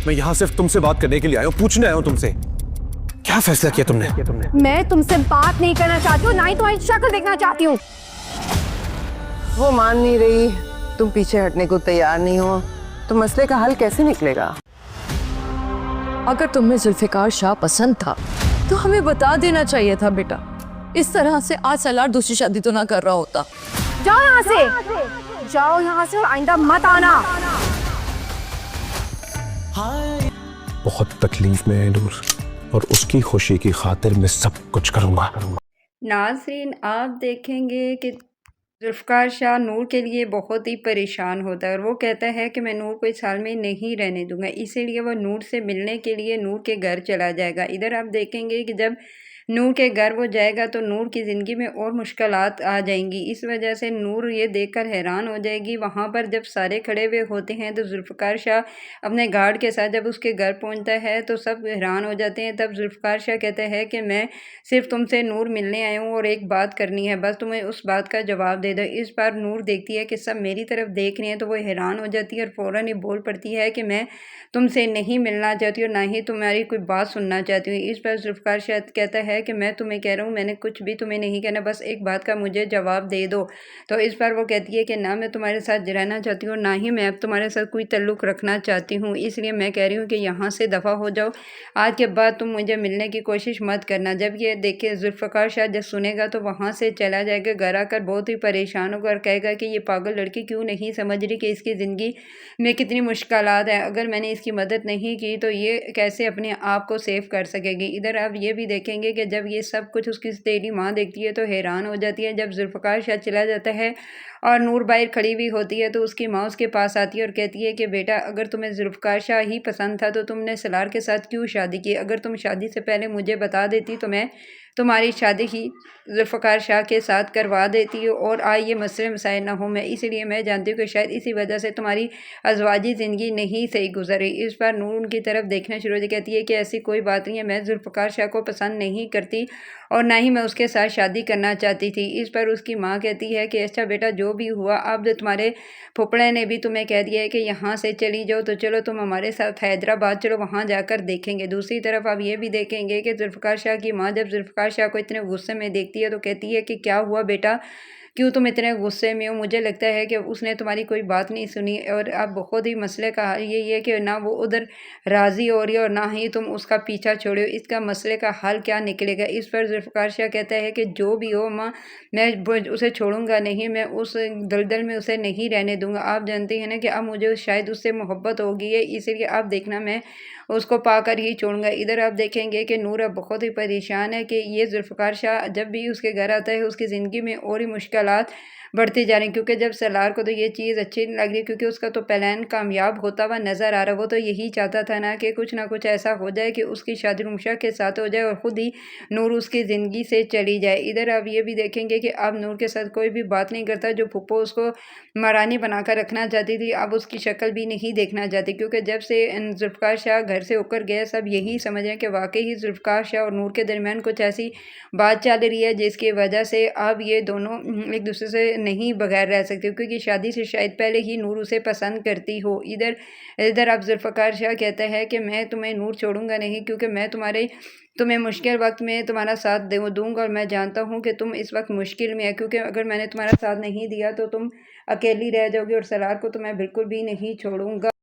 میں یہاں صرف تم سے بات کرنے کے لیے آیا ہوں، پوچھنے آیا ہوں تم سے کیا فیصلہ کیا تم نے؟ میں تم سے بات نہیں کرنا چاہتی ہوں، نہ ہی تمہاری شکل دیکھنا چاہتی ہوں۔ وہ مان نہیں رہی، تم پیچھے ہٹنے کو تیار نہیں ہو، تو مسئلے کا حل کیسے نکلے گا؟ اگر تمہیں ذوالفقار شاہ پسند تھا تو ہمیں بتا دینا چاہیے تھا بیٹا، اس طرح سے آج سالار دوسری شادی تو نہ کر رہا ہوتا۔ جاؤ یہاں سے، جاؤ یہاں سے اور آئندہ مت آنا۔ بہت تکلیف میں ہے نور، اور اس کی خوشی کی خاطر میں سب کچھ کروں گا۔ ناظرین، آپ دیکھیں گے کہ ذوالفقار شاہ نور کے لیے بہت ہی پریشان ہوتا ہے، اور وہ کہتا ہے کہ میں نور کو اس حال میں نہیں رہنے دوں گا، اسی لیے وہ نور سے ملنے کے لیے نور کے گھر چلا جائے گا۔ ادھر آپ دیکھیں گے کہ جب نور کے گھر وہ جائے گا تو نور کی زندگی میں اور مشکلات آ جائیں گی، اس وجہ سے نور یہ دیکھ کر حیران ہو جائے گی۔ وہاں پر جب سارے کھڑے ہوئے ہوتے ہیں تو ذوالفقار شاہ اپنے گارڈ کے ساتھ جب اس کے گھر پہنچتا ہے تو سب حیران ہو جاتے ہیں۔ تب ذوالفقار شاہ کہتا ہے کہ میں صرف تم سے نور ملنے آیا ہوں اور ایک بات کرنی ہے، بس تمہیں اس بات کا جواب دے دو۔ اس بار نور دیکھتی ہے کہ سب میری طرف دیکھ رہے ہیں تو وہ حیران ہو جاتی ہے اور فوراً ہی بول پڑتی ہے کہ میں تم سے نہیں ملنا چاہتی اور نہ ہی تمہاری کوئی بات سننا چاہتی ہوں۔ اس پر ذوالفقار شاہ کہتا ہے کہ میں تمہیں کہہ رہا ہوں، میں نے کچھ بھی تمہیں نہیں کہنا، بس ایک بات کا مجھے جواب دے دو۔ تو اس پر وہ کہتی ہے کہ نہ میں تمہارے ساتھ رہنا چاہتی ہوں، نہ ہی میں اب تمہارے ساتھ کوئی تعلق رکھنا چاہتی ہوں، اس لیے میں کہہ رہی ہوں کہ یہاں سے دفع ہو جاؤ، آج کے بعد تم مجھے ملنے کی کوشش مت کرنا۔ جب یہ دیکھے ذوالفقار شاہ جب سنے گا تو وہاں سے چلا جائے گا، گھر آ کر بہت ہی پریشان ہوگا اور کہے گا کہ یہ پاگل لڑکی کیوں نہیں سمجھ رہی کہ اس کی زندگی میں کتنی مشکلات ہیں، اگر میں نے اس کی مدد نہیں کی تو یہ کیسے اپنے آپ کو سیو کر سکے گی۔ ادھر آپ یہ بھی دیکھیں گے کہ جب یہ سب کچھ اس کی تیری ماں دیکھتی ہے تو حیران ہو جاتی ہے۔ جب ذوالفقار شاہ چلا جاتا ہے اور نور باہر کھڑی ہوئی ہوتی ہے تو اس کی ماں اس کے پاس آتی ہے اور کہتی ہے کہ بیٹا، اگر تمہیں ذوالفقار شاہ ہی پسند تھا تو تم نے سالار کے ساتھ کیوں شادی کی؟ اگر تم شادی سے پہلے مجھے بتا دیتی تو میں تمہاری شادی ہی ذوالفقار شاہ کے ساتھ کروا دیتی اور آج یہ مسئلے مسائل نہ ہوں۔ میں اسی لیے میں جانتی ہوں کہ شاید اسی وجہ سے تمہاری ازواجی زندگی نہیں صحیح گزری۔ اس پر نور ان کی طرف دیکھنا شروع ہو کہتی ہے کہ ایسی کوئی بات نہیں ہے، میں ذوالفقار شاہ کو پسند نہیں کرتی اور نہ ہی میں اس کے ساتھ شادی کرنا چاہتی تھی۔ اس پر اس کی ماں کہتی ہے کہ اچھا بیٹا، جو بھی ہوا، اب تمہارے پھپھڑے نے بھی تمہیں کہہ دیا ہے کہ یہاں سے چلی جاؤ، تو چلو تم ہمارے ساتھ حیدرآباد چلو، وہاں جا کر دیکھیں گے۔ دوسری طرف آپ یہ بھی دیکھیں گے کہ ذوالفقار شاہ کی ماں جب ذوالفقار شاہ کو اتنے غصے میں دیکھتی ہے تو کہتی ہے کہ کیا ہوا بیٹا، کیوں تم اتنے غصے میں ہو؟ مجھے لگتا ہے کہ اس نے تمہاری کوئی بات نہیں سنی، اور اب بہت ہی مسئلے کا حل یہی ہے کہ نہ وہ ادھر راضی ہو رہی ہے اور نہ ہی تم اس کا پیچھا چھوڑے ہو، اس کا مسئلے کا حل کیا نکلے گا؟ اس پر ذوالفقار شاہ کہتا ہے کہ جو بھی ہو ماں، میں اسے چھوڑوں گا نہیں، میں اس دلدل میں اسے نہیں رہنے دوں گا۔ آپ جانتے ہیں نا کہ اب مجھے شاید اس سے محبت ہوگی ہے، اسی لیے آپ دیکھنا میں اس کو پا کر ہی چھوڑوں گا۔ ادھر آپ دیکھیں گے کہ نور اب بہت ہی پریشان ہے کہ یہ ذوالفقار شاہ جب بھی اس کے گھر آتا ہے اس کی زندگی میں اور ہی مشکلات بڑھتی جا رہی ہیں، کیونکہ جب سالار کو تو یہ چیز اچھی نہیں لگ رہی، کیونکہ اس کا تو پلان کامیاب ہوتا ہوا نظر آ رہا، وہ تو یہی چاہتا تھا نا کہ نہ کچھ ایسا ہو جائے کہ اس کی شادی رمشا کے ساتھ ہو جائے اور خود ہی نور اس کی زندگی سے چلی جائے۔ ادھر آپ یہ بھی دیکھیں گے کہ اب نور کے ساتھ کوئی بھی بات نہیں کرتا، جو پھپھو اس کو مہارانی بنا کر رکھنا چاہتی تھی اب اس کی شکل بھی نہیں دیکھنا چاہتی، کیونکہ جب سے ذوالفقار شاہ گھر سے ہو کر گیا سب یہی سمجھ رہے ہیں کہ واقعی ہی ذوالفقار شاہ اور نور کے درمیان کچھ ایسی بات چل رہی ہے جس کی وجہ سے اب یہ دونوں ایک دوسرے سے نہیں بغیر رہ سکتے، کیونکہ شادی سے شاید پہلے ہی نور اسے پسند کرتی ہو۔ ادھر اب ذوالفقار شاہ کہتا ہے کہ میں تمہیں نور چھوڑوں گا نہیں، کیونکہ میں تمہیں مشکل وقت میں تمہارا ساتھ دوں گا، اور میں جانتا ہوں کہ تم اس وقت مشکل میں ہے، کیونکہ اگر میں نے تمہارا ساتھ نہیں دیا تو تم اکیلی رہ جاؤ گی، اور سالار کو تو میں بالکل بھی نہیں چھوڑوں گا۔